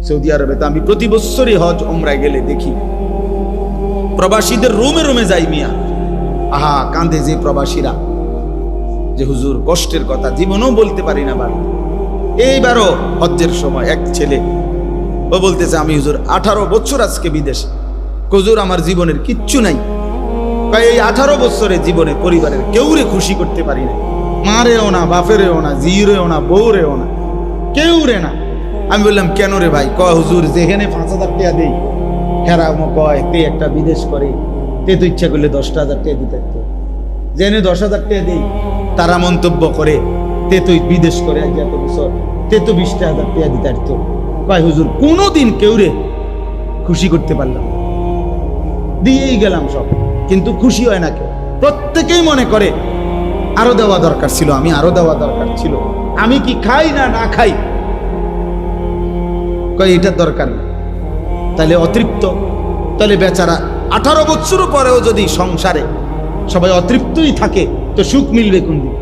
Saudi আরবে তো আমি প্রতি বছরই হজ ওমরায় গেলে দেখি প্রবাসীদের রুমে রুমে যাই মিয়া, আহা কাঁদে যে প্রবাসীরা, যে হুজুর কষ্টের কথা জীবনেও বলতে পারি না বাড়ি। এইবারও হজ্জের সময় এক ছেলে ও বলতেছে আমি হুজুর 18 বছর আজকে বিদেশে, হুজুর আমার জীবনের কিচ্ছু নাই, এই 18 বছরে জীবনে পরিবারের কেউরে খুশি করতে পারি না, মারেও না, বাপেরেও না, জিরেও না, বউরেও না, কেউ রে না। আমি বললাম কেন রে ভাই? কয় হুজুর যেখানে 5,000 টাকা দেই হেরা কয় তে একটা বিদেশ করে, তে তো ইচ্ছা করলে 10,000 টাকা দিতে পারতো, জেনে 10,000 টাকা দেই তারা মন্তব্য করে তে তো বিদেশ করে আজ এত বছর, তে তো 20,000 টাকা দিতে পারতো। কয় হুজুর কোনোদিন কেউ রে খুশি করতে পারলাম, দিয়েই গেলাম সব, কিন্তু খুশি হয় না কেউ। প্রত্যেকেই মনে করে আরো দেওয়া দরকার ছিল, আমি আরো দেওয়া দরকার ছিল, আমি কি খাই না না খাই, কয় এটার দরকার নেই। তাহলে অতৃপ্ত, তাহলে বেচারা 18 বছর পরেও যদি সংসারে সবাই অতৃপ্তই থাকে তো সুখ মিলবে কোন দিন?